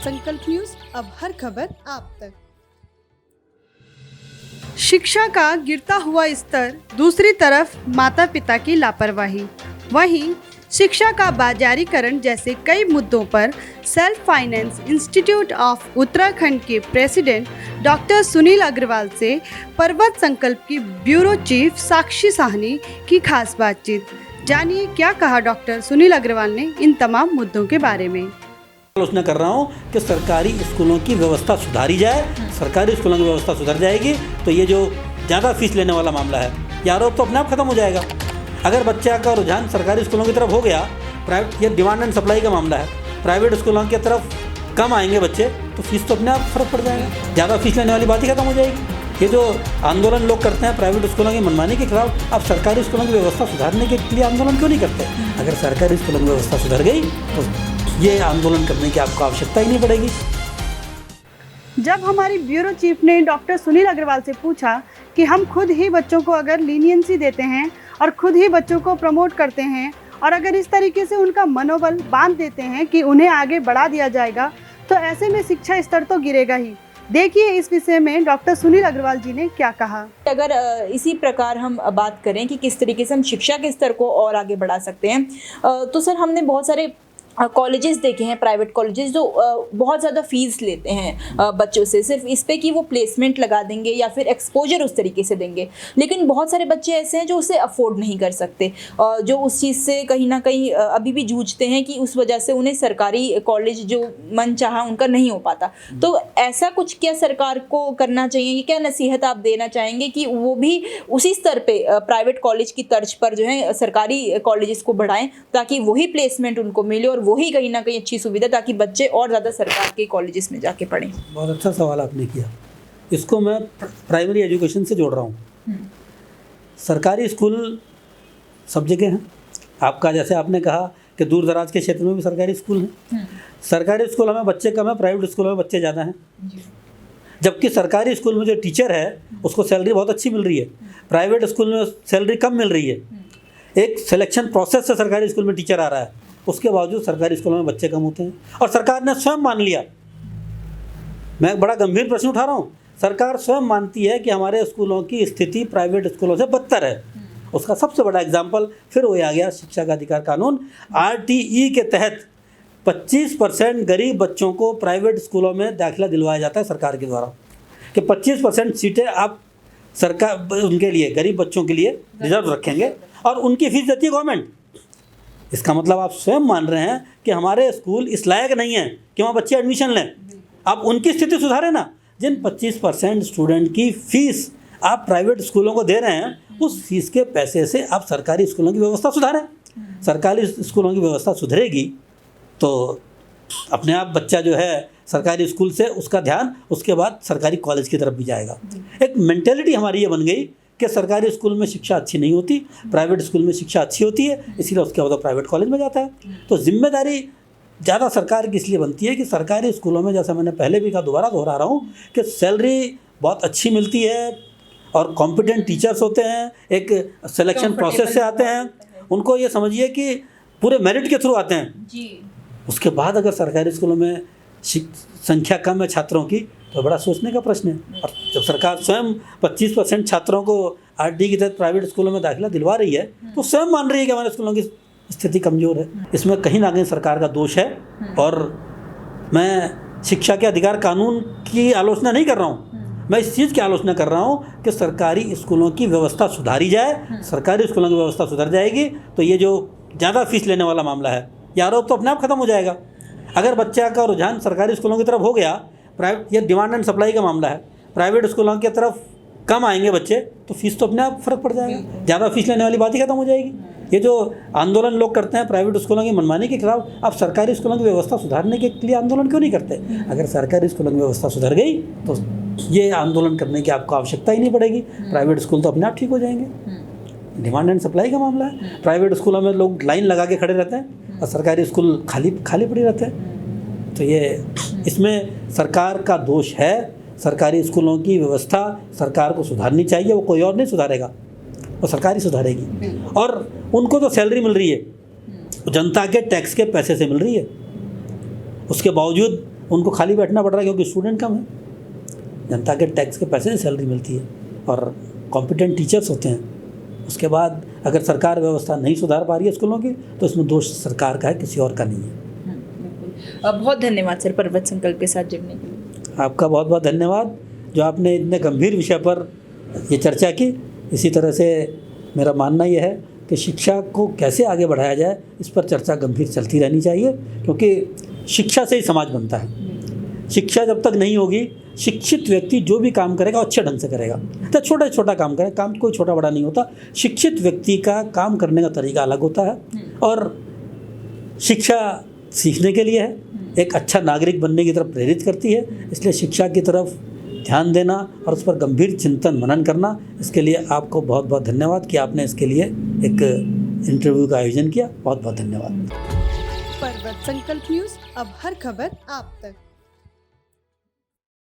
संकल्प न्यूज, अब हर खबर आप तक। शिक्षा का गिरता हुआ स्तर, दूसरी तरफ माता पिता की लापरवाही, वहीं शिक्षा का बाजारीकरण जैसे कई मुद्दों पर self finance institute of Uttarakhand के प्रेसिडेंट डॉक्टर सुनील अग्रवाल से पर्वत संकल्प की ब्यूरो चीफ साक्षी साहनी की खास बातचीत। जानिए क्या कहा डॉक्टर सुनील अग्रवाल ने इन तमाम मुद्दों के बारे में। आलोचना कर रहा हूँ कि सरकारी स्कूलों की व्यवस्था सुधारी जाए। सरकारी स्कूलों की व्यवस्था सुधर जाएगी तो ये जो ज़्यादा फीस लेने वाला मामला है, ये आरोप तो अपने आप खत्म हो जाएगा। अगर बच्चा का रुझान सरकारी स्कूलों की तरफ हो गया, प्राइवेट, ये डिमांड एंड सप्लाई का मामला है, प्राइवेट स्कूलों की तरफ कम आएंगे बच्चे तो फीस तो अपने आप फर्क पड़ जाएगा। ज़्यादा फीस लेने वाली बात ही खत्म हो जाएगी। ये जो आंदोलन लोग करते हैं प्राइवेट स्कूलों की मनमानी के खिलाफ, अब सरकारी स्कूलों की व्यवस्था सुधारने के लिए आंदोलन क्यों नहीं करते? अगर सरकारी स्कूलों की व्यवस्था सुधर गई तो ये आंदोलन करने की आपको आवश्यकता ही नहीं पड़ेगी। जब हमारी ब्यूरो चीफ ने डॉक्टर सुनील अग्रवाल से पूछा कि हम खुद ही बच्चों को अगर लीनियंसी देते हैं और खुद ही बच्चों को प्रमोट करते हैं और अगर इस तरीके से उनका मनोबल बांध देते हैं कि उन्हें आगे बढ़ा दिया जाएगा, तो ऐसे में शिक्षा स्तर तो गिरेगा ही। देखिए इस विषय में डॉक्टर सुनील अग्रवाल जी ने क्या कहा। अगर इसी प्रकार हम बात करें कि किस तरीके से हम शिक्षा के स्तर को और आगे बढ़ा सकते हैं, तो सर हमने बहुत सारे कॉलेजेस देखे हैं, प्राइवेट कॉलेजेस जो बहुत ज़्यादा फीस लेते हैं बच्चों से, सिर्फ इस पे कि वो प्लेसमेंट लगा देंगे या फिर एक्सपोजर उस तरीके से देंगे। लेकिन बहुत सारे बच्चे ऐसे हैं जो उसे अफोर्ड नहीं कर सकते, जो उस चीज़ से कहीं ना कहीं अभी भी जूझते हैं कि उस वजह से उन्हें सरकारी कॉलेज जो मन चाहा उनका नहीं हो पाता। तो ऐसा कुछ क्या सरकार को करना चाहिए, क्या नसीहत आप देना चाहेंगे कि वो भी उसी स्तर पर प्राइवेट कॉलेज की तर्ज पर जो है सरकारी कॉलेजेस को बढ़ाएं, ताकि वही प्लेसमेंट उनको मिले और वही कहीं ना कहीं अच्छी सुविधा, ताकि बच्चे और ज़्यादा सरकार के कॉलेजेस में जाके पढ़ें। बहुत अच्छा सवाल आपने किया। इसको मैं प्राइमरी एजुकेशन से जोड़ रहा हूँ। सरकारी स्कूल सब जगह हैं। आपका जैसे आपने कहा कि दूर दराज के क्षेत्र में भी सरकारी स्कूल हैं। सरकारी स्कूलों में बच्चे कम हैं, प्राइवेट स्कूलों में बच्चे ज़्यादा हैं। जबकि सरकारी स्कूल में जो टीचर है उसको सैलरी बहुत अच्छी मिल रही है, प्राइवेट स्कूल में सैलरी कम मिल रही है। एक सिलेक्शन प्रोसेस से सरकारी स्कूल में टीचर आ रहा है, उसके बावजूद सरकारी स्कूलों में बच्चे कम होते हैं। और सरकार ने स्वयं मान लिया, मैं एक बड़ा गंभीर प्रश्न उठा रहा हूँ, सरकार स्वयं मानती है कि हमारे स्कूलों की स्थिति प्राइवेट स्कूलों से बदतर है। उसका सबसे बड़ा एग्जाम्पल फिर वही आ गया, शिक्षा का अधिकार कानून। RTE के तहत 25% गरीब बच्चों को प्राइवेट स्कूलों में दाखिला दिलवाया जाता है सरकार के द्वारा, कि 25% सीटें आप सरकार उनके लिए, गरीब बच्चों के लिए रिजर्व रखेंगे और उनकी फीस देती है गवर्नमेंट। इसका मतलब आप स्वयं मान रहे हैं कि हमारे स्कूल इस लायक नहीं है कि वहाँ बच्चे एडमिशन लें। आप उनकी स्थिति सुधारें ना। जिन 25% स्टूडेंट की फीस आप प्राइवेट स्कूलों को दे रहे हैं, उस फीस के पैसे से आप सरकारी स्कूलों की व्यवस्था सुधारें। सरकारी स्कूलों की व्यवस्था सुधरेगी तो अपने आप बच्चा जो है सरकारी स्कूल से उसका ध्यान उसके बाद सरकारी कॉलेज की तरफ भी जाएगा। एक मेंटेलिटी हमारी ये बन गई कि सरकारी स्कूल में शिक्षा अच्छी नहीं होती, प्राइवेट स्कूल में शिक्षा अच्छी होती है, इसीलिए उसके बाद प्राइवेट कॉलेज में जाता है। तो जिम्मेदारी ज़्यादा सरकार की इसलिए बनती है कि सरकारी स्कूलों में, जैसा मैंने पहले भी कहा, दोबारा दोहरा रहा हूँ, कि सैलरी बहुत अच्छी मिलती है और कॉम्पिटेंट टीचर्स होते हैं, एक सिलेक्शन प्रोसेस से आते हैं, उनको ये समझिए कि पूरे मेरिट के थ्रू आते हैं जी। उसके बाद अगर सरकारी स्कूलों में संख्या कम है छात्रों की तो बड़ा सोचने का प्रश्न है। और जब सरकार स्वयं 25% छात्रों को RTE के तहत प्राइवेट स्कूलों में दाखिला दिलवा रही है तो स्वयं मान रही है कि हमारे स्कूलों की स्थिति कमज़ोर है। इसमें कहीं ना कहीं सरकार का दोष है। और मैं शिक्षा के अधिकार कानून की आलोचना नहीं कर रहा हूँ, मैं इस चीज़ की आलोचना कर रहा हूँ कि सरकारी स्कूलों की व्यवस्था सुधारी जाए। सरकारी स्कूलों की व्यवस्था सुधर जाएगी तो ये जो ज़्यादा फीस लेने वाला मामला है, ये आरोप तो अपने आप खत्म हो जाएगा। अगर बच्चा का रुझान सरकारी स्कूलों की तरफ हो गया, प्राइवेट, ये डिमांड एंड सप्लाई का मामला है, प्राइवेट स्कूलों की तरफ कम आएंगे बच्चे तो फीस तो अपने आप फर्क पड़ जाएगा। ज़्यादा फीस लेने वाली बात ही खत्म हो जाएगी। ये जो आंदोलन लोग करते हैं प्राइवेट स्कूलों की मनमानी के खिलाफ, आप सरकारी स्कूलों की व्यवस्था सुधारने के लिए आंदोलन क्यों नहीं करते? अगर सरकारी स्कूलों की व्यवस्था सुधर गई तो ये आंदोलन करने की आपको आवश्यकता ही नहीं पड़ेगी। प्राइवेट स्कूल तो अपने आप ठीक हो जाएंगे। डिमांड एंड सप्लाई का मामला है, प्राइवेट स्कूलों में लोग लाइन लगा के खड़े रहते हैं और सरकारी स्कूल खाली पड़े रहते हैं। तो ये इसमें सरकार का दोष है। सरकारी स्कूलों की व्यवस्था सरकार को सुधारनी चाहिए, वो कोई और नहीं सुधारेगा, वो सरकार ही सुधारेगी। और उनको तो सैलरी मिल रही है, जनता के टैक्स के पैसे से मिल रही है, उसके बावजूद उनको खाली बैठना पड़ रहा है क्योंकि स्टूडेंट कम है। जनता के टैक्स के पैसे से सैलरी मिलती है और कॉम्पिटेंट टीचर्स होते हैं। उसके बाद अगर सरकार व्यवस्था नहीं सुधार पा रही है स्कूलों की तो इसमें दोष सरकार का है, किसी और का नहीं है। बिल्कुल। बहुत धन्यवाद सर पर्वत संकल्प के साथ जुड़ने के लिए। आपका बहुत बहुत धन्यवाद जो आपने इतने गंभीर विषय पर ये चर्चा की। इसी तरह से मेरा मानना यह है कि शिक्षा को कैसे आगे बढ़ाया जाए इस पर चर्चा गंभीर चलती रहनी चाहिए, क्योंकि शिक्षा से ही समाज बनता है। शिक्षा जब तक नहीं होगी, शिक्षित व्यक्ति जो भी काम करेगा अच्छे ढंग से करेगा। तो छोटा छोटा काम करें, काम कोई छोटा बड़ा नहीं होता। शिक्षित व्यक्ति का काम करने का तरीका अलग होता है और शिक्षा सीखने के लिए है, एक अच्छा नागरिक बनने की तरफ प्रेरित करती है। इसलिए शिक्षा की तरफ ध्यान देना और उस पर गंभीर चिंतन मनन करना, इसके लिए आपको बहुत बहुत धन्यवाद कि आपने इसके लिए एक इंटरव्यू का आयोजन किया। बहुत बहुत धन्यवाद। पर्वत संकल्प न्यूज़, अब हर खबर आप तक।